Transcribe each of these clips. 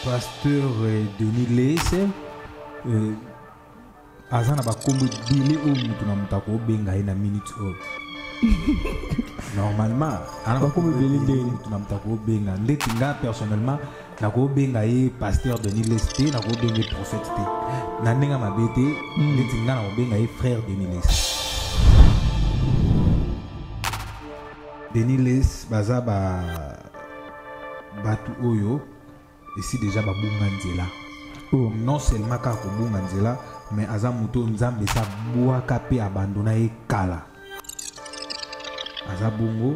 Pasteur Denis Lesse azana ba kombo délai au mutu na mutako benga ina minute o normalement ana ba kombo délai mutu na mutako benga ndeti nga personnellement na ko benga ye pasteur Denis Lesse na ko benga prophète te na ndenga mabete ndeti nga na ko benga ye frère Denis Lesse. Denis Lesse baza batu oyo ici déjà babunga nzela. Non seulement ka ko bunga nzela mais aza muto nzambe sa bwaka pe abandona e kala. Aza bungo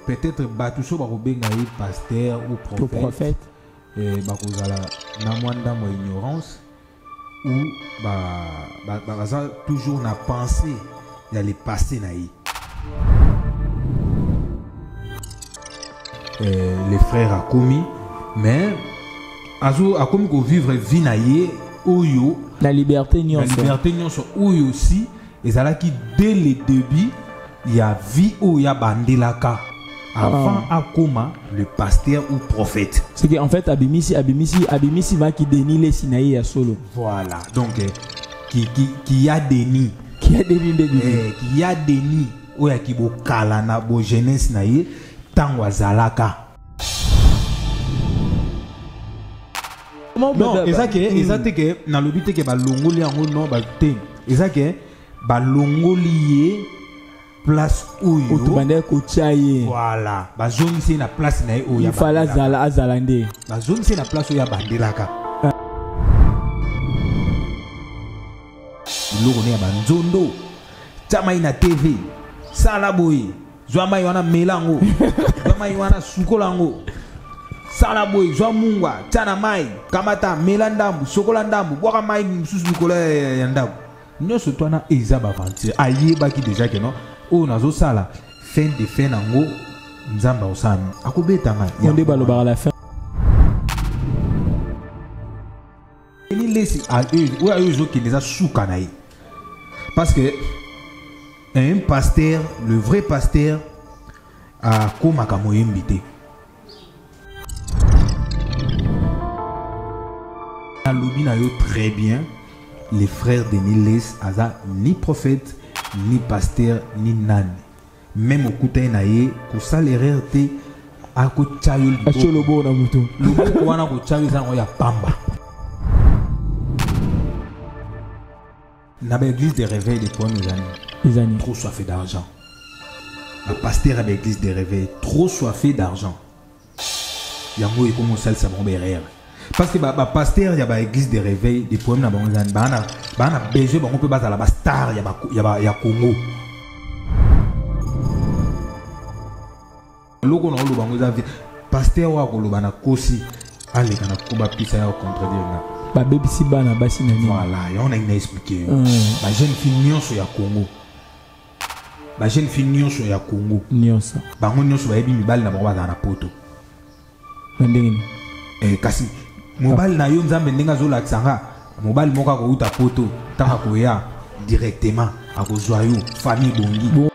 peut-être batu so ba ko benga e pasteur ou prophète ba ko zala na mwanda mo ignorance ou baza toujours na pensée ya le passé na yi. Les frères a commis mais azo a commis ko vivre vie na ye oyo la liberté nyonso oyo aussi ezala ki dès le début il y a vie oyo ya bandelaka avant akoma le pasteur ou prophète. C'est que en fait abimisi va qui Denis Lesse na ye ya solo. Voilà donc qui a Denis oyo ki bo kala na bo jeunesse na ye tango azalaka. Non, ezake ke na lobite ke ba longoli yango non ba te. Ezake ba longoli ye place oyo. Otubande ko chaye. Voilà, ba zone c'est na place na ye oyo. Il fala azalande. Ba zone c'est na place oyo ya bandelaka. Loko ne ba nzondo. Chama ina TV. Sala boy. Zwama yona melango. Zwama yona sukolango. Sala boy, zwa mungwa, chana mai, kamata melandambu, sokolandambu, boka mai mususu nikola ya ndambu. Nyoso twana eza bavantir. Ayeba ki déjà que non. O nazo sala fin de fin nango nzamba osami. Akobeta nga. Onde baloba à la fin. Denis Lesse a eux, ou a eux qui les a soukanaï. Parce que un pasteur, le vrai pasteur, a komaka moyembité. Alobina yo très bien, les frères Denis Lesse aza ni prophète, ni pasteur, ni nan. Même au kouté naye, ko salaire te a ko chayo libo. Acholobo na muto. Lobo wana ko chayo za ya pamba. Na l'église des réveils des premiers années. Trop soifé d'argent. Le pasteur à l'église des réveils, trop soifé d'argent. Yango est comme un seul savon berrière. Parce que le pasteur, il y a l'église des réveils, des poèmes, il y a besoin, on peut battre la star, il y a Congo. Le pasteur, il y a kosi, allez, il y a koba pisa ya contredire. Voilà, on a expliqué. La jeune fille nyonso ya Congo. La jeune fille nyonso ya Congo. Nyonso. Bango nyonso ba yebi mibali na bango na poto. Ndengeni. Kasi mobile na yo nzambe ndenga zo laksanga. Mobile moka ko uta poto, tanga ko ya directement a ko joyau famille bongi.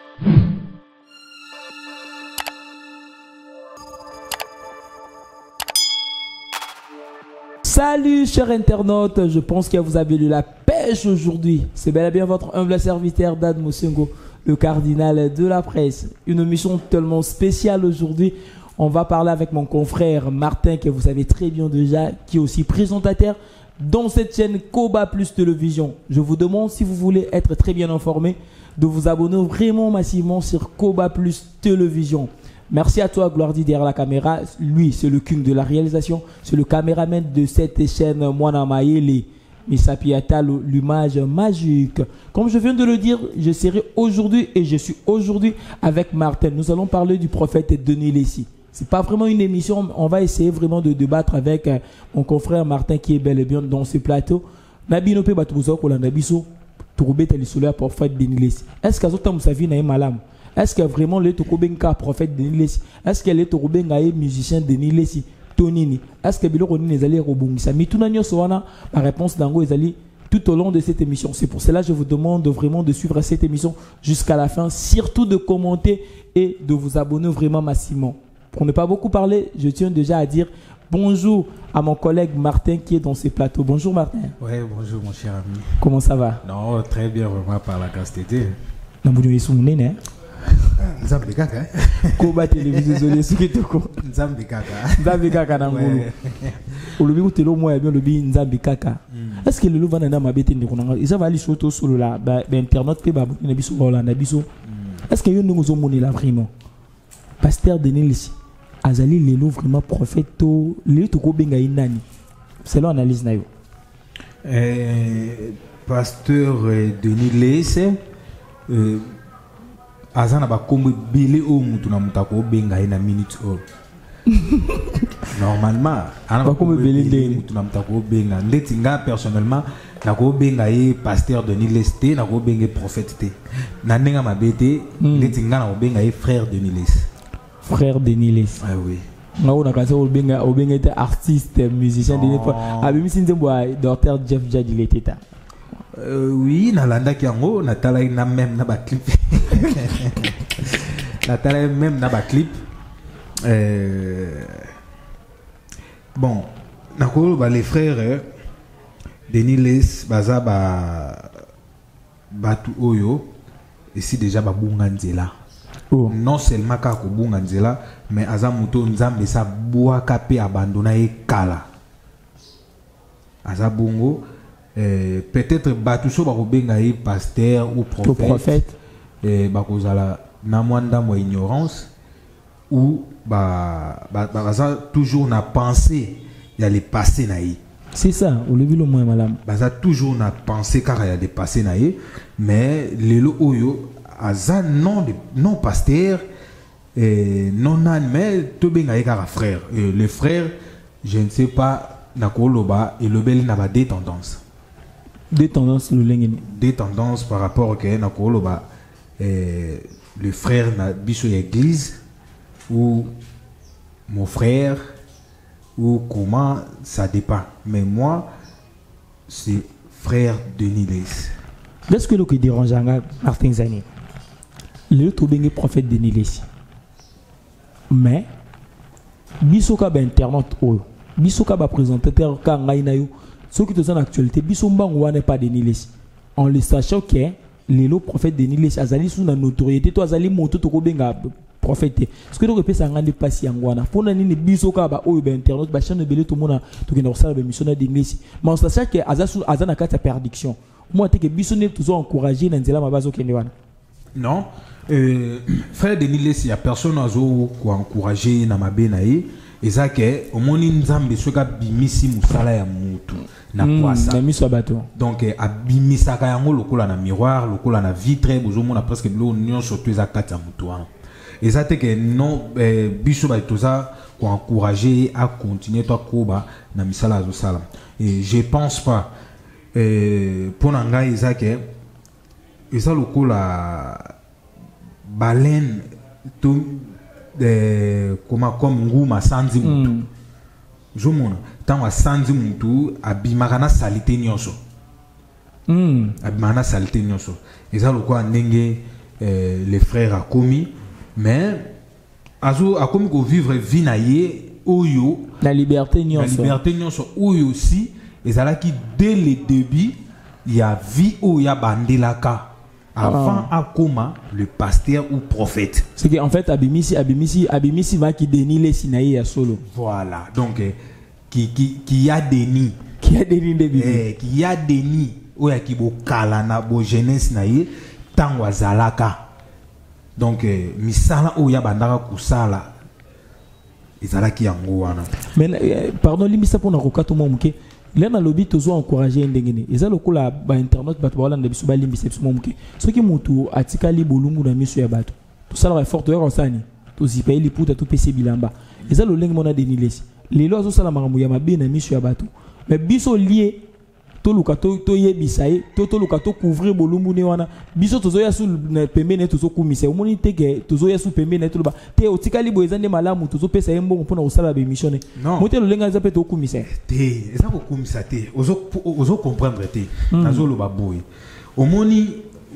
Salut chers internautes, je pense que vous avez eu la pêche aujourd'hui. C'est bel et bien votre humble serviteur Dan Mosengo, le cardinal de la presse. Une émission tellement spéciale aujourd'hui. On va parler avec mon confrère Martin, que vous savez très bien déjà, qui est aussi présentateur dans cette chaîne Koba Plus Télévision. Je vous demande, si vous voulez être très bien informé, de vous abonner vraiment massivement sur Koba Plus Télévision. Merci à toi, Gloire derrière la caméra. Lui, c'est le king de la réalisation. C'est le caméraman de cette chaîne Mwana Mayele. Misapiata, l'image magique. Comme je viens de le dire, je serai aujourd'hui et je suis aujourd'hui avec Martin. Nous allons parler du prophète Denis Lesse. Ce n'est pas vraiment une émission. On va essayer vraiment de débattre avec mon confrère Martin qui est bel et bien dans ce plateau. Nabinope Batouzo Kolandabiso, Tourbe Telisola, prophète Denis Lesse. Est-ce qu'Azota Moussavi n'a malam? Est-ce que vraiment le Tokobenka prophète Denis Lesse? Est-ce que le Tokobenga est musicien Denis Lesse? Tonini. Est-ce que Bilo Roni les allés rebongisa? Mais tout n'a pas la réponse d'Ango est allé tout au long de cette émission. C'est pour cela que je vous demande vraiment de suivre cette émission jusqu'à la fin, surtout de commenter et de vous abonner vraiment massivement. Pour ne pas beaucoup parler, je tiens déjà à dire bonjour à mon collègue Martin qui est dans ce plateau. Bonjour Martin. Oui, bonjour mon cher ami. Comment ça va? Non, très bien, vraiment par la grâce de Dieu. Nzambe kaka. Koba télévision désolé ce qui est ko. Nzambe kaka. Nzambe kaka na ngolo. Olobi ko telo moya bien lobi Nzambe kaka. Est-ce que le lova na mabete ndiko na ils va aller surtout sur la internet pe ba na biso wala na biso. Est-ce que yo ndongo zo moni la vraiment? Pasteur Denis azali lelo vraiment prophète to le to ko benga inani. C'est l'analyse na yo. Pasteur Denis Lesse azana ba kombe belé o mutu na mutako benga ina minute o normalement ana ba kombe belé mutu na mutako benga ndeti nga personnellement na ko benga ye pasteur Denis Lesse na ko benga prophète te na nenga mabete ndeti nga na ko benga ye frère Denis Lesse. Frère Denis Lesse. Ah oui. On a quand on était artiste, musicien de l'époque. Abimi Sinzemboa, docteur Jeff Jadi l'état. Oui, na landa kiango, na tala na même na ba clip. Na tala même na ba clip. Bon, na ko ba les frères Denis Lesse baza ba tu oyo ici déjà ba bunganzela. Oh. Non seulement ka ko bunganzela mais aza muto nzambe sa boa kapé abandona e kala. Aza bongo peut-être batuso ba ko benga e pasteur ou prophète. Ba ko zala na mwanda mo ignorance ou baza toujours na pensée il y a les passés na yi. C'est ça, au levi le moins malam. Baza toujours na pensée car il y a des passés na yi mais lelo oyo aza non pasteur non mais to benga e kara frère les frères je ne sais pas na ko loba et le bel na ba des tendances. Des tendances le lengeni. Des tendances par rapport que na ko loba le frère na biso église ou mon frère ou comment ça dépend mais moi c'est frère Denis Lesse. Qu'est-ce que le qui dérange Martin Zani? Le tout benga prophète Denis Lesse. Mais bisoka ba internet oyo bisoka ba présentateur ka ngai na yo ceux qui sont en actualité bisomba ngwana pas Denis Lesse en le sachant que le prophète Denis Lesse azali sous la notoriété to azali moto to ko benga prophète ce que donc pesa ngande pasi ngwana pona nini bisoka ba oyo ba internet ba chaîne belé to mona to kina osala ba mission na Denis mais en sachant que azana kata perdiction moi te que bisone toujours encourager na nzela mabazo kende wana. Non, frère Denis Lesse, il n'y a personne qui a encouragé na mabenaï. Et ça que au moins nzambe soka bimisi musala ya mutu na poisa. Na miso bato. Donc abimisa ka yango lokola na miroir, lokola na vitre, bozo mona presque blo nyon surtout za kata mutu wana. Et ça que non biso ba toza ko encourager à continuer toi koba na misala zo sala. Et je pense pas pour nanga izake et ça lokola baleine tout comme nguma sanzi mutu je mona tant sanzi mutu abimaka na salité nyonso abimaka na salité nyonso et ça lokola ndenge les frères a commis mais azo a commis ko vivre vie na ye oyo la liberté nyonso oyo aussi et ça là qui dès le début il y a vie où il y a bandelaka avant Akoma le pasteur ou prophète. C'est qu'en fait Abimisi va qui Denis Lesse naïe à solo. Voilà. Donc qui a Denis qui a Denis ou qui bo kala na bo jeunesse naïe tangwa zalaka. Donc misala ou ya bandaka kusala ezala ki yango wana. Mais pardon limisa pour na kokato momuke. Là dans lobby toujours encourager ndengene eza lokola ba internet bato wala ndabiso ba limbisa biso momuke soki mutu atikali bolungu na miso ya bato tout ça la forte ya osani to zipa ili puta to pese bilamba eza lo lenge mona Denis Lesse lelo azo sala makambo ya mabe na miso ya bato mais biso lié to luka to yebisa ye to luka to couvrir bolumbu ne wana biso tozo ya su pembe ne tozo kumisa omoni teke tozo ya su pembe ne to ba te otikali bo ezande malamu tozo pesa ye mbongo pona osala be mission ne mote lolenga za pe to kumisa te eza ko kumisa te ozo comprendre te nazo lo baboy omoni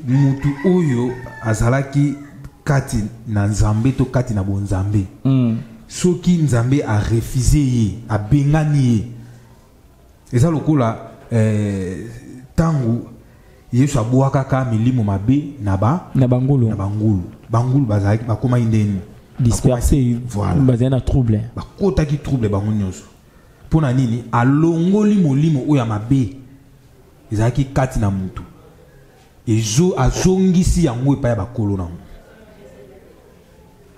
mutu oyo azalaki kati na nzambe to kati na bonzambe soki nzambe a refusé ye a bengani ye eza lokola tangu yesu abwaka ka milimo mabe na bangulu bazalaki bakoma indeni dispersé bazali na trouble bakotaki trouble bango nyonso mpona nini alongoli molimo oyo ya mabe ezalaki kati na mutu azongisi yango epai ya bakolo nango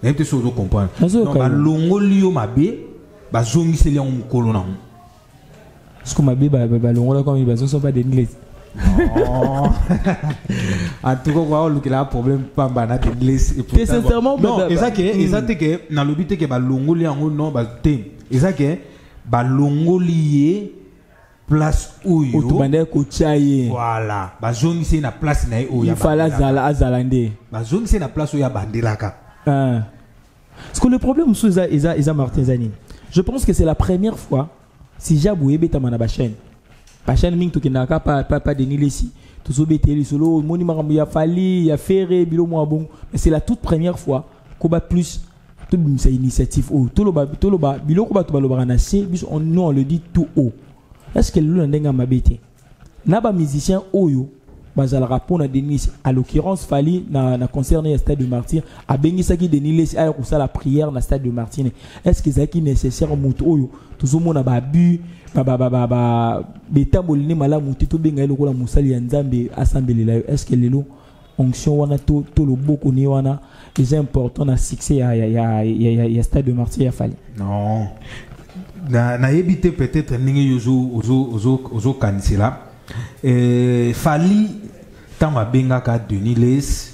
nayebi te so ozo comprendre balongoli yo mabe bazongiseli yango mokolo nango ce que mabe balongola comme ils ne sont pas d'anglais. Non. En tout cas, on a un problème pas banal d'anglais. C'est sincèrement non, exact que na lobby que balongoli yango non baté. Exact que balongoli place oyo. Otubande ko chaye. Voilà. Bazongisi na place na oyo. Il fallait azalande. Bazongisi na place oyo ya bandelaka. Parce que le problème sous Isa Martezani. Je pense que c'est la première fois si Jaboué betamana ba chaîne ming to kinaka pas Denis Lessi to so beteli solo moni makambo ya fali ya ferré bilo mo bon mais c'est la toute première fois ko ba plus to bimisa initiative o to loba bilo ko ba to baloba na C bis on le dit tout haut est-ce que le ndenga mabete na ba musicien oyo bazala rapona Denis à l'occurrence fali na concerné le stade de Martyr a bengisaki Denis Lessi a ko la prière na stade de Martyr est-ce que c'est nécessaire mutu oyo tout monde ba bu betambolini malamu to benga eloko la musali ya nzambe assemblée est-ce que lelo onction wana to lo boko ni wana est important na succès ya stade de Martyr ya fali non na yebite peut-être ningi ozo kanisela fali tama benga ka Denis Lessi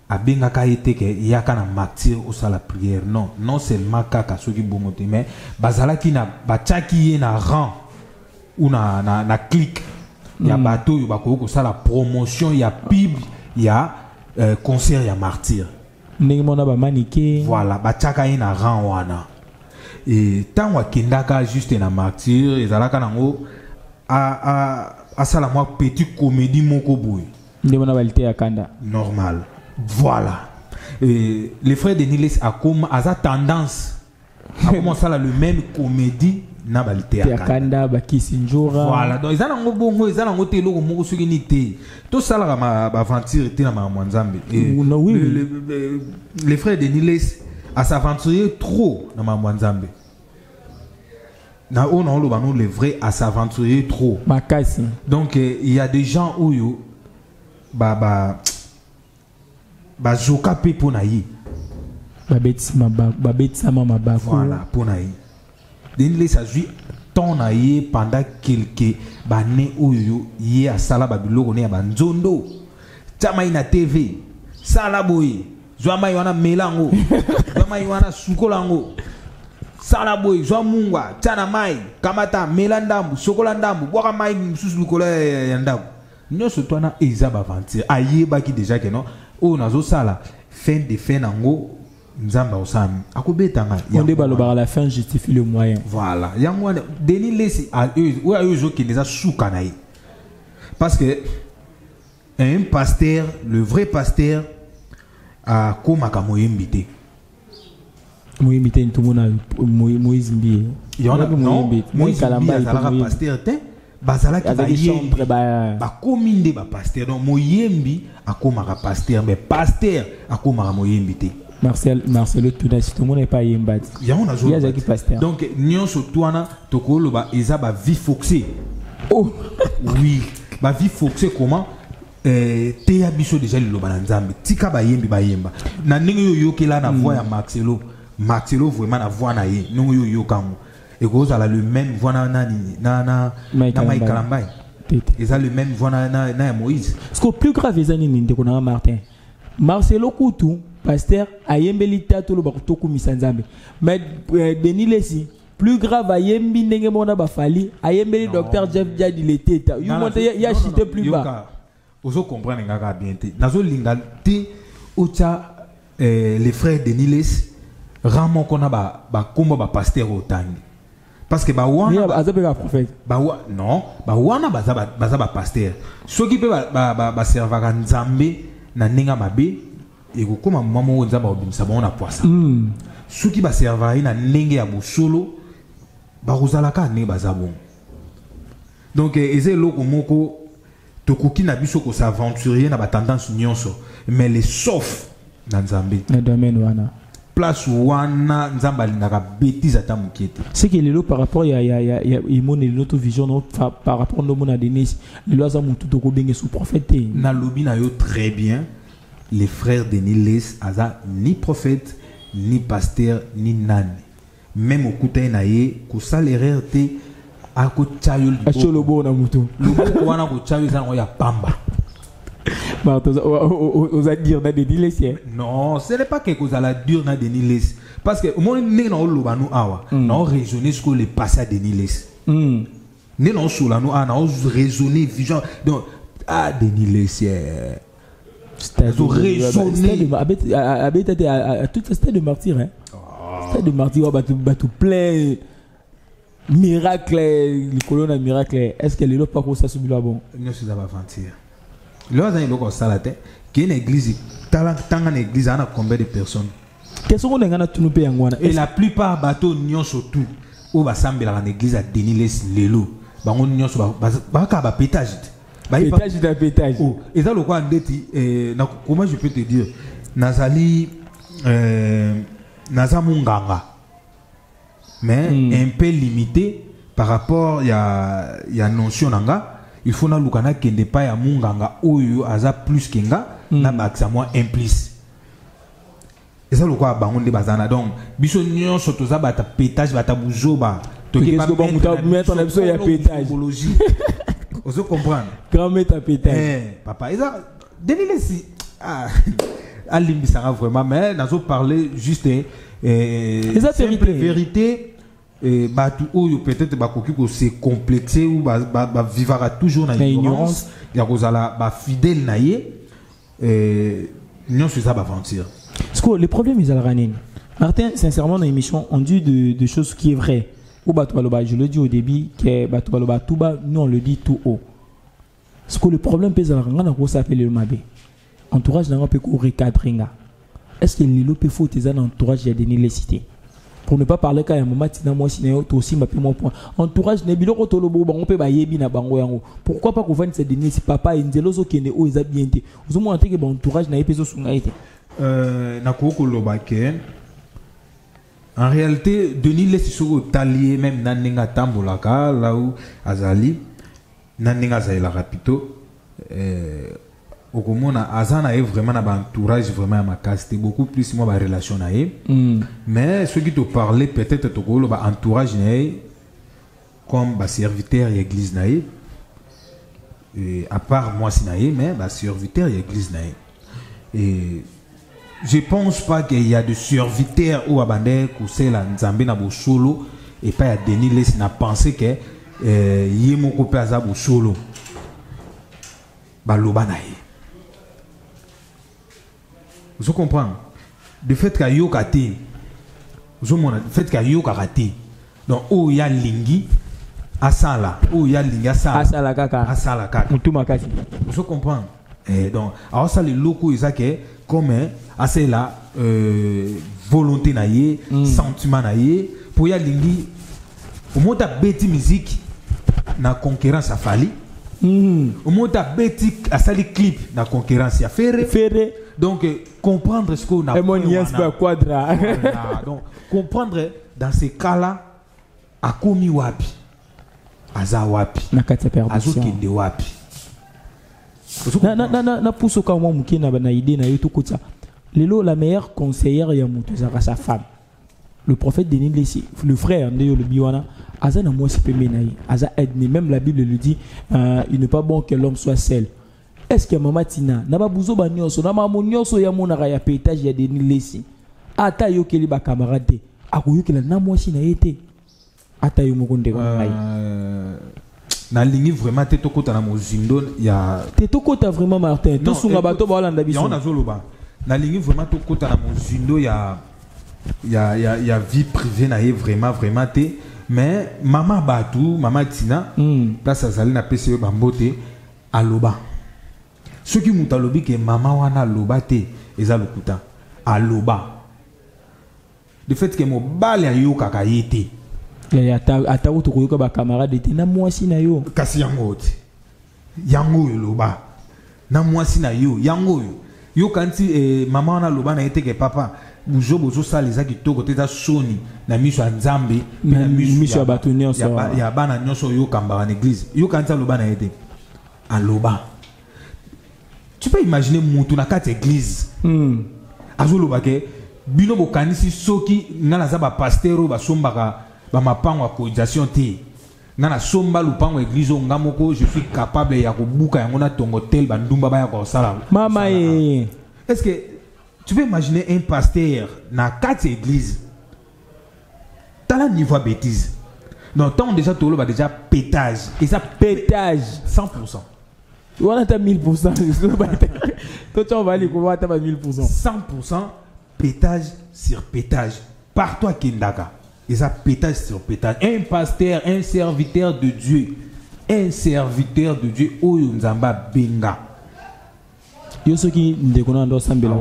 abenga ka eteke yaka na Martyr au sala prière non seulement kaka soki bongote mais bazalaki na bachaki ye na rang ou na clique ya bato yo bako sala promotion ya pub ya concert ya Martyr ndenge mona ba manike voilà bachaka ye na rang wana et tant wakendaka juste na Martyr ezalaka nango a sala moi petit comédie moko boy ndenge mona balite ya kanda normal. Voilà. Les frères de Niles a tendance à commencer le même comédie na balite akanda bakisinjora. Voilà. Donc ils ont bongo, ils ont ngote loko moko soki ni te. To sala ma aventure te na ma mwanzambe. Les frères de Niles a s'aventurer trop na ma mwanzambe. Na on lo bano les vrais à s'aventurer trop. Makasi. Donc il y a des gens où yo bazoka pe pona yi babetsama mabako voilà pona yi Denis Lessi a joué ton na yi pendant quelques années oyo yi asala babiloko ne ya banzondo tama ina TV sala boy zwa mai wana melango zwa mai wana sukolango sala boy zwa mungwa tana mai kamata melandambu sokolandambu bwaka mai mususu lukola ya ndambu nyonso twana eza baventure ayebaki déjà que non o nazo sala fin de fin nango nzamba osami akobetanga onde balobaka à la fin justifie le moyen voilà yango Denis Lessi a eu zo qui les a soukana yi parce que un pasteur le vrai pasteur a komaka moyembi te moyembi te ntumona Moïse Mbié yona Moïse Kalamba azalaka pasteur te bazalaki bakomi nde bapasteur donc moyembi akomaka pasteur mais pasteur akomaka moyembi te Marcelo Tunasi tout le monde n'est pas yemba yazaki pasteur donc nyonso twana tokoloba eza ba vie foxée oh oui ba vie foxée comment te ya biso déjà liloba na nzambe tika bayembi bayemba na ndenge yo yokela na voix ya Marcelo vraiment na voix na ye ndenge yo yokango et que ça a le même voix na Mike Kalambai ils ont le même voix na Moïse ce que plus grave les années n'inde qu'on a Martin Marcelo Koutou pasteur ayembeli tato lo bakutoku misanzambe mais Denis Lessi plus grave ayembi ndenge mona bafali ayembeli docteur Jeff Diad il était il monte ya chité plus bas ozo comprendre ngaka bien te nazo linga te ocha les frères de Niles ramo kona ba komba ba pasteur otangi parce que ba wana azabeka prophète non ba wana baza ba pasteur soki pe ba servaka nzambe na ninga mabe ekokoma mamo nzamba obimisa bona poisa soki ba servaka na ndenge ya bosolo ba kozalaka ne bazabon donc eze loko moko tokoki na biso ko s'aventurer na ba tendance nyonso mais les sauf na nzambe na domaine wana place wana nzamba linaka bêtise ata mokete c'est que lelo par rapport ya imone notre vision no par rapport no mona Denis lelo za mutu to ko benge sous prophète na lobi na yo très bien les frères de Niles aza ni prophète ni pasteur ni nani même okuta na ye ko salaire te ako chayo lobo na mutu lobo wana ko chayo za ya pamba. Vous allez dire dans des Niles. Non, ce n'est pas quelque chose à la dure dans des Niles. Parce que au moins, nous avons raisonné sur le passé des Niles. Nous avons raisonné, vision. Donc, des Niles, c'est raisonné. Tout c'était de martyr. C'était de martyr, tu plais. Miracle, les colonnes miracle. Est-ce que les autres pas comme ça sur le bon? Non, c'est pas mentir. Là, il y a une église, une église, a combien de personnes? Et la plupart bateaux n'y surtout où va sembler une église à Deniles Lelo. Bango n'y sont pas pétage. Pétage. Oh, et ça le quoi comment je peux te dire? Nazali Nazamunganga. Mais un peu limité par rapport il y a notion nanga. Il faut na lukana kende pa ya munganga oyo aza plus kenga na baksa moi implice. Et ça le quoi bangonde bazana donc biso nyon soto za bata pétage bata buzoba to ke pas mettre na biso ya pétage. Vous comprendre? Grand mettre pétage. Papa ça Denis si alimbisanga vraiment mais nazo parler juste simple vérité. Batu oyo peut-être bakoki ko se complexer ou vivra toujours na ignorance ya kozala ba fidèle na ye non c'est ça ba mentir parce que le problème ils alranin Martin sincèrement dans l'émission on dit de choses qui est vrai ou batu baloba je le dis au début que batu baloba tout bas nous on le dit tout haut parce que le problème pèse alranga na ko s'appeler le mabe entourage na peut ko recadrer est-ce que lilo peut faut tes entourage ya donner les cités pour ne pas parler quand il y a un moment moi si aussi m'a mon point entourage ne biloko to lobo bango pe ba yebi na bango yango pourquoi pas qu'on vende cette dernier si papa inzelozo kene o eza bien te vous mo entendre que bon entourage na epeso sunga été na ko loba ke en réalité Denis laisse sur talier même naninga tambolaka là où azali naninga zaila rapito okomona azana est vraiment na ba entourage vraiment ma caste beaucoup plus moi ba relation na mais ceux qui te parlaient peut-être to ko ba entourage na comme ba serviteur de l'église na et à part moi si na mais ba serviteur de l'église na et je pense pas qu'il y a de serviteurs ou abandé ko c'est la nzambe na bo solo et pas ya Denis laisse na penser que yemo ko pe aza bo solo ba loba na vous comprenez? Le fait qu'il y a yokati, vous le fait qu'il y a yokati. Donc, où il y a lingi, asala, où il y a lingi, asala kaka. Vous comprenez? Donc, alors ça, les locaux, ils ont comme assez la volonté naïe, sentiment naïe, pour y a lingi, au moins ta bête musique, na concurrence à Fali. Au moins ta bête à sali clip, na concurrence à Ferré. Donc, comprendre ce qu'on a donc, comprendre dans ces cas-là, à komi wapi, aza wapi, azo kende wapi. Na pousse quand moi muki na bana idée na yoto kotsa. Lelo la meilleure conseillère ya mutu zaka sa femme. Le prophète Denis Lessi, le frère de le biwana, aza na moi c'est menaï, aza aide même la Bible le dit, il n'est pas bon que l'homme soit seul. Est-ce que Mama Tina n'a pas besoin de nyonso na maman nyonso ya monara ya pétage ya Denis Lessi ata yo keli ba camarade akoyo kela na moi si na été Atayo Mukunde. Na ligne vraiment te tokota na mozindo ya te tokota vraiment Martin to sunga bato ba landa biso ya na zoloba na ligne vraiment tokota na mozindo ya vie privée na ye vraiment te mais mama batu mama Tina place azali na pese bambote aloba soki muta lobi ke mama wana aloba te eza lokuta aloba de fait que mo bale ayo kaka yete ata utu koyoka ba camarade te na mwasi na yo kasi yango te yango yo loba na mwasi na yo yango yo kanti mama wana loba na yete ke papa bozo sala eza kitoko te eza soni na miso ya nzambe na miso ya bato nyonso ya bana nyonso yo kambaka na église yo kanti aloba na yete aloba tu peux imaginer mutu na kati église azoloba ke bino bokanisi soki nga naza bapaster oyo basombaka bamapango ya cotisation te nga nasomba lupango église oyo nga moko je suis capable ya kobuka yango na tongo tel bandumba baya kosala mama ye est-ce que tu peux imaginer un pasteur na kati église tala niveau bêtise donc tant déjà toloba déjà pétage et ça pétage 100%. On a 1000%. Toi, tu vas aller comment à 1000%. 100% pétage sur pétage. Par toi, Kendaka. Et ça, pétage sur pétage. Un pasteur, un serviteur de Dieu. Un serviteur de Dieu. Oyo Nzamba Benga. Yo ce qui ne déconne pas sambela.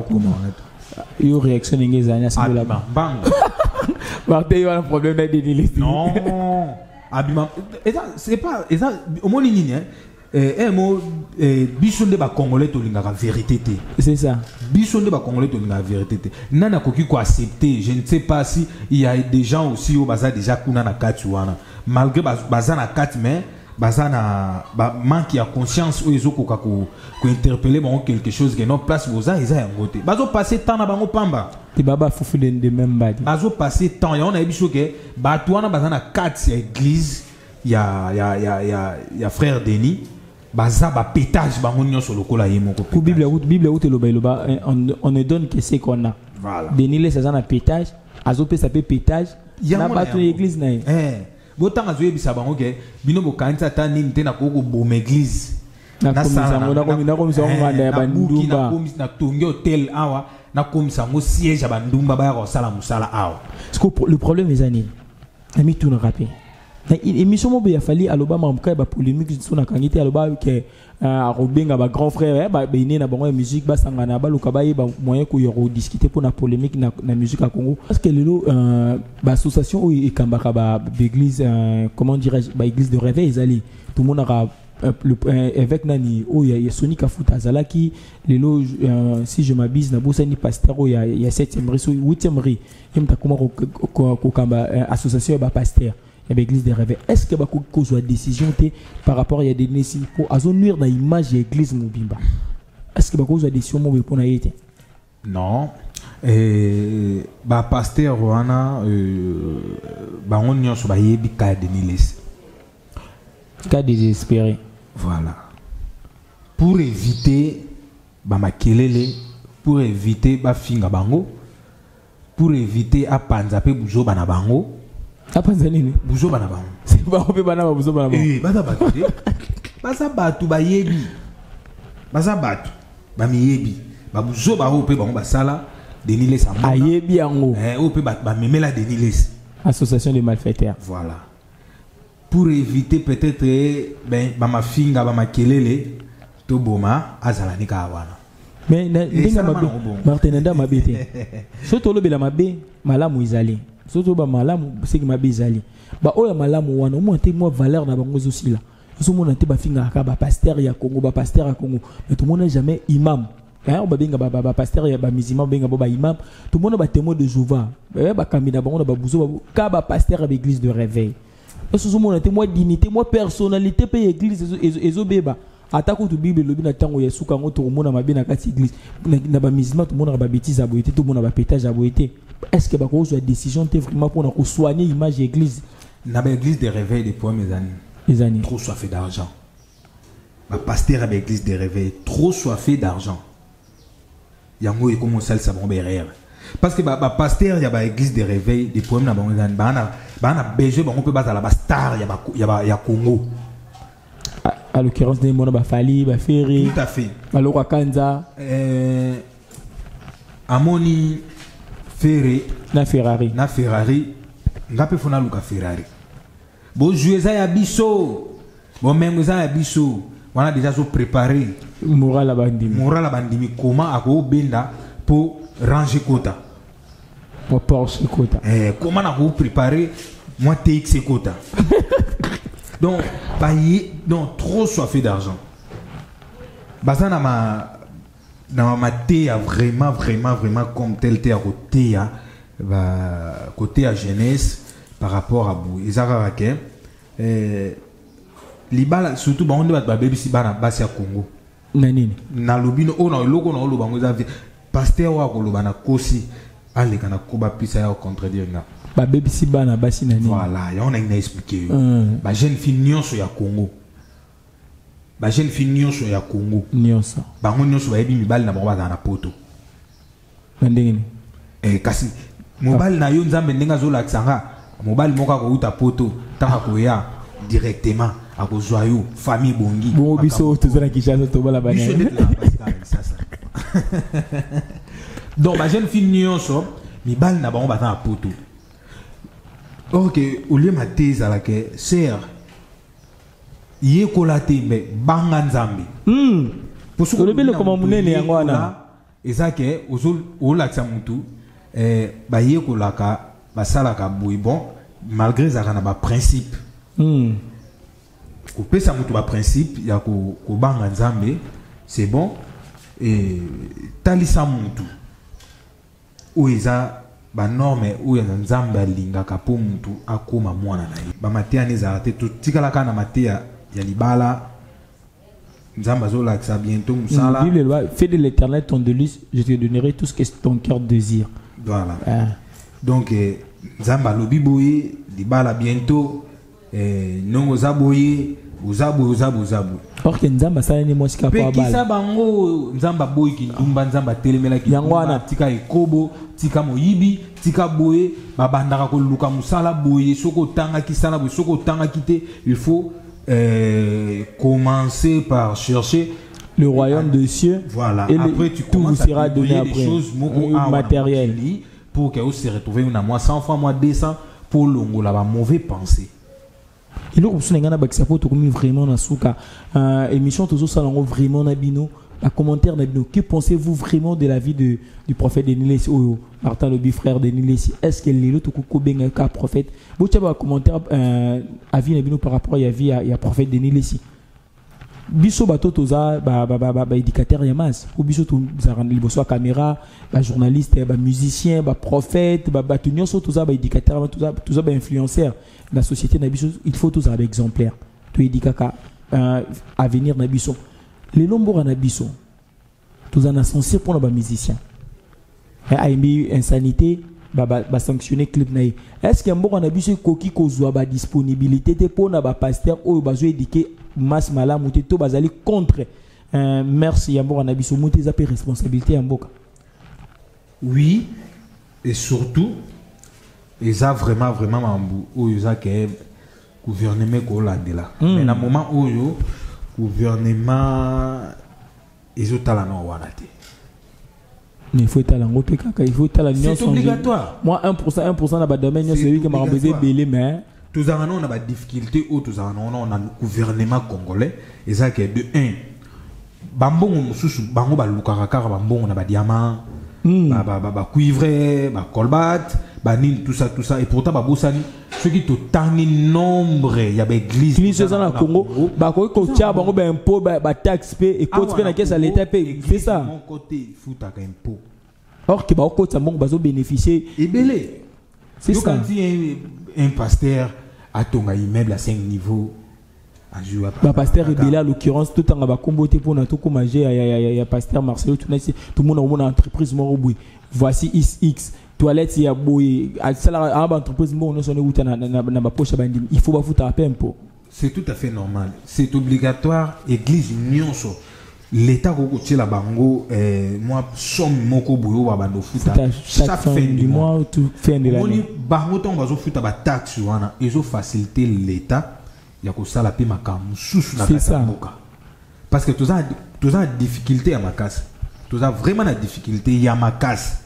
Yo réaction n'engage à sambela. Bang. Martin, il y a un problème avec des listes. Non. Abima. Et ça, c'est pas. Et ça, au moins, hein. Un mot, Bishonde ba Congolais to lingaka vérité te. C'est ça. Bishonde ba Congolais to lingaka vérité te. Nana koki ko accepter. Je ne sais pas si il y a des gens aussi au baza déjà kuna na kati wana. Malgré baza na kati mais baza na manque ya conscience ou ezoko ko interpeller bon quelque chose que non place boza eza yangote. Bazo passer temps na bango pamba. Ti baba fufu de même badi. Bazo passer temps ya on a biso ke bato wana baza na kati ya église ya frère Denis. Baza ba pétage bango nyonso lokola ye moko Bible ou te loba on ne donne que ce qu'on a. Voilà. Denis les ça na pétage azope ça peut pétage na bato église na botanga zoye bisa bango ke bino bokanisa ta nini te na koko boma église na komisa nganda ya bandumba na tongi hotel awa na komisa ngo siège ya bandumba ba ya kosala musala awa. Le problème est ani ami tout na rappel na émission mo be fali aloba mamka ba polémique sur na kangité aloba ke arobenga ba grand frère ba ine na bango musique ba sangana ba luka ba ba moyen ko yoro discuter pour na polémique na musique à Congo parce que lelo ba association et kambaka ba église comment dirais-je ba église de réveil ezali tout le monde a le évêque nani oh ya Sonic Afuta Zalaki lelo si je m'abuse na bossa ni pasteur oh ya 7e rue 8e rue imta comment ko kamba association ba pasteur et l'église des rêves. Est-ce que beaucoup de décision par rapport à des décisions pour nuire dans l'image de l'église Mobimba? Est-ce que beaucoup de décision pour na été? Non. Ba pasteur wana ba on nyonso ba yebi ka Denilis. Cas désespéré. Voilà. Pour éviter ba makelele, pour éviter ba finga bango, pour éviter a panzape buzo bana bango. Apanza nini? Buzo bana bango. C'est pas ope bana buzo bana bango. Baza batu de. Baza batu ba yebi. Baza batu ba miyebi. Ba buzo ba ope bango ba sala Denilis amona. Ayebi yango. Ope ba memela Denilis. Association des malfaiteurs. Voilà. Pour éviter peut-être ba mafinga ba makelele to boma azala nika awana. Mais ndinga mabe. Martin nda mabete. Soto lobela mabe malamu izali. Surtout ba malamu c'est que ma bizali ba oya malamu wana mo te mo valeur na bango aussi là so mo na te ba finga ka ba pasteur ya Congo ba pasteur ya Congo mais tout le monde jamais imam on ba benga ba pasteur ya ba musulman benga ba imam tout le monde ba témoin de Jéhovah ba kamina bango na ba buzo ka ba pasteur ya église de réveil so mo na te mo dignité mo personnalité pe église ezo beba atako tu bible lobi na tango ya suka ngo to mona mabe na kati église na ba musulman tout le monde ba bêtise aboité tout le monde ba pétage aboité. Est-ce que beaucoup de décision t'es vraiment pour soigner l'image de l'église? Dans l'église de réveil depuis mes années. Trop soifé d'argent. Ma pasteur à l'église de réveil trop soifé d'argent. Yango est comme un sale sabon berrière. Parce que pasteur il y a église de réveil des poèmes na bango bana besoin bango peut bazala ba star il y a Congo. À l'occurrence des mona ba Fali ba Ferry. Tout à fait. Aloko Kanza Amoni Ferry na Ferrari ngape fona luka Ferrari. Bon jouer ça ya biso. Bon même ça ya biso. On a déjà so préparé moral la bandimi comment ako benda pour ranger quota. Pour Porsche quota. Comment on a préparé moi TX quota. Donc donc trop soifé d'argent. Baza na ma thé a vraiment comme tel thé à côté côté à jeunesse par rapport à Bou Izara Raké libala surtout ba on ba baby si bana basi ya Congo nanini na lobino ona loko na lo bango za pasteur wa ko lo bana kosi ale kana ko ba pisa ya contredire nga ba baby si bana basi nanini voilà ya on a expliqué ba jeune fille nyonso ya Congo ba jeune fille nyonso ya Congo nyonso bango nyonso ba yebi mibali na bango ba na poto ndengeni kasi mobile na yo nzambe ndenga zo laksanga mobile moka ko uta poto tanga ko ya directement à ko joyeux famille bongi bon biso tozana Kinshasa to bala bana donc ma jeune fille nyonso mibali na bango ba na poto. OK au lieu ma thèse à laquelle sert yé kolate mais banga nzambe pour ce que le bel comme munene yango wana ezake ozol olaksa mutu ba yé kolaka ba salaka boy bon malgré ça na ba principe ko pesa mutu ba principe ya ko banga nzambe c'est bon et talisa mutu o eza ba norme o ya nzambe alingaka po mutu akoma mwana na ye ba matea ni za te tikala kana matea ya libala nzamba zo la ça bientôt musala Bible loi fais de l'Éternel ton délice je te donnerai tout ce que ton cœur désire. Voilà donc nzamba lobi boye libala bientôt nongo zaboye uzabu or que nzamba sala ni mosika pa bala pekisa bango nzamba boye kindumba nzamba telemela ki yangwana tika ekobo tika moyibi tika boye babandaka ko luka musala boye soko tanga kisala boye soko tanga kite il faut commencer par chercher le royaume des cieux. Voilà et après tu tout vous sera donné après matériel pour que vous se retrouver une mois 100 fois mois 200 pour longola ba mauvais pensée. Il y a vraiment na souka émission toujours ça vraiment na bino la commentaire na bino que pensez-vous vraiment de la vie du prophète Denilesi Oyo Martin Lobi frère Denilesi est-ce que les autres ko benga ka prophète vous avez un commentaire avis na bino par rapport à la vie ya prophète Denilesi biso bato toza ba éducateur ya masse ou biso to za rendre liboso caméra ba journaliste ba musicien ba prophète ba nyonso toza ba éducateur toza ba influenceur la société na biso il faut tous avec exemplaire to édikaka avenir na biso les lombora na biso toza na censure pour ba musicien aimbi insanité ba sanctionner clip na est-ce que mboko na biso koki kozwa ba disponibilité te pour na ba pasteur oyo bazo éduquer mas malamu te to bazali contre merci ya mboko na biso muté za pe responsabilité ya mboka. Oui et surtout ils ont vraiment mambu oyo za ke gouvernement ko landela mais na moment oyo gouvernement ezotala na wana te. Mais il faut être à l'angopé kaka, il faut être à la nuance. C'est obligatoire. Moi 1% dans le domaine c'est lui qui m'a embêté belé mais tous en on a des difficultés ou tous en on a un gouvernement congolais et ça que de 1 bambongo mususu bango ba lukaka bambongo na ba diamant ba cuivre ba colbat ba nin tout ça et pourtant ba bosani ceux qui te tangent nombre il y a des églises dans le Congo ba ko tia bango ba impôt ba taxe pe et côté pe na caisse à l'état pe c'est ça mon côté futa ka impôt or que ba ko ta bango bazo bénéficier et belé c'est ça quand un pasteur a ton immeuble à 5 niveaux ba pasteur rebelle à l'occurrence tout en ba comboté pour na tout comme ya pasteur Marcelo tout le monde a une entreprise mo boui voici XX toilette ya boy à sala a entreprise mo no sonné wuta na ba poche ba ndim il faut ba futa un peu. C'est tout à fait normal, c'est obligatoire église nyonso l'état ko la bango moi somme moko boyo ba bando futa chaque fin du mois ou tout fin de l'année. Oni bango ton bazo futa ba taxe wana ezo faciliter l'état ya ko sala pe makamu susu na kataboka. Parce que tout ça difficulté à ma casse. Tout ça vraiment la difficulté ya ma casse.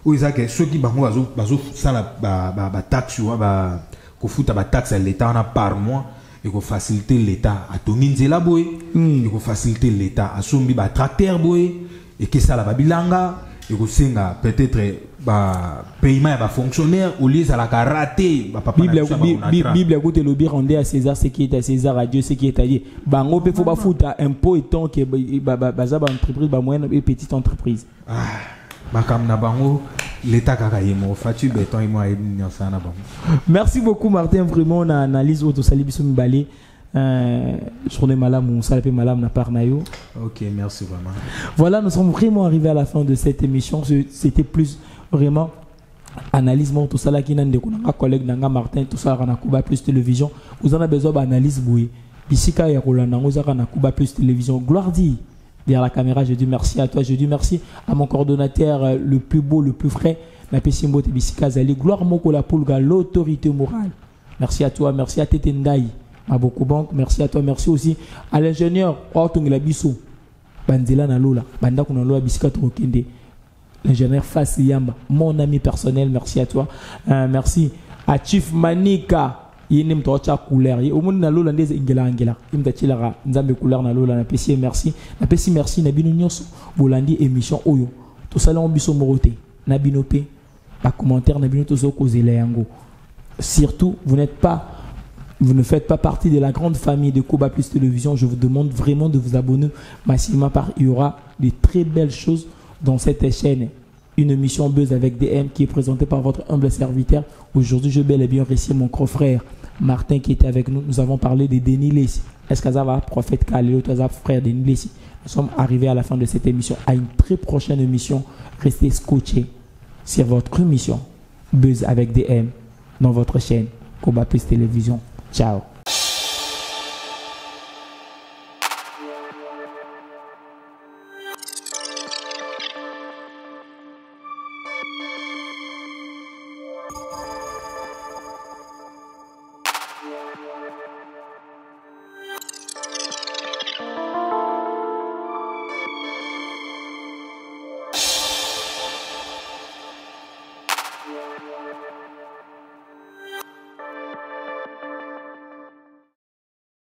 Ou ça que ceux qui bango bazo sala ba taxe ba ko futa ba taxe à l'état on a par mois. Il faut faciliter l'État à Toninzela boy, il faut faciliter l'État à Sombi ba tracteur boy, et que ça la babilanga, il faut senga peut-être ba paiement ba fonctionnaire au lieu à la karaté, ba papa Bible écoute le bi rendez à César ce qui est à César, à Dieu ce qui est à Dieu. Bango pe faut ba fouta impôt et tant que ba za ba entreprise ba moyenne et petite entreprise. Merci beaucoup Martin, vraiment on analyse auto sali biso mibale journée malam ou salapé malam na parnayo. OK, merci vraiment. Voilà, nous sommes vraiment arrivés à la fin de cette émission. C'était plus vraiment analyse mon tout ça là qui n'a de collègue nanga Martin tout ça na Kuba Plus Télévision. Vous en avez besoin d'analyse boué. Bisika ya Rolanda ngozaka na Kuba Plus Télévision. Gloire dit derrière la caméra, je dis merci à toi, je dis merci à mon coordonnateur le plus beau, le plus frais, la Pessimbo Tebisika Zali, gloire Moko la Poulga, l'autorité morale. Merci à toi, merci à Tetendai, à beaucoup banque, merci à toi, merci aussi à l'ingénieur Ortung Labiso, Bandela Nalola, Banda Kunaloa Bisika Trokende, l'ingénieur Fassi Yamba, mon ami personnel, merci à toi, merci à Chief Manika. Yenim tocha couleur au monde na lola ndeze ingela imtachila nzambe couleur na lola na pesi merci na bino nyonso bolandi émission oyo to sala on biso morote na bino pe ba commentaire na bino to zo kozela yango. Surtout vous ne faites pas partie de la grande famille de Kuba Plus Télévision. Je vous demande vraiment de vous abonner massivement car il y aura de très belles choses dans cette chaîne. Une émission Buzz avec DM qui est présentée par votre humble serviteur. Aujourd'hui, je bel et bien reçu mon frère Martin qui était avec nous. Nous avons parlé de Denis Lessi. Est-ce que ça va, prophète Kaleo, frère Denis Lessi? Nous sommes arrivés à la fin de cette émission. À une très prochaine émission. Restez scotchés sur votre émission Buzz avec DM dans votre chaîne Kuba Plus Télévision. Ciao.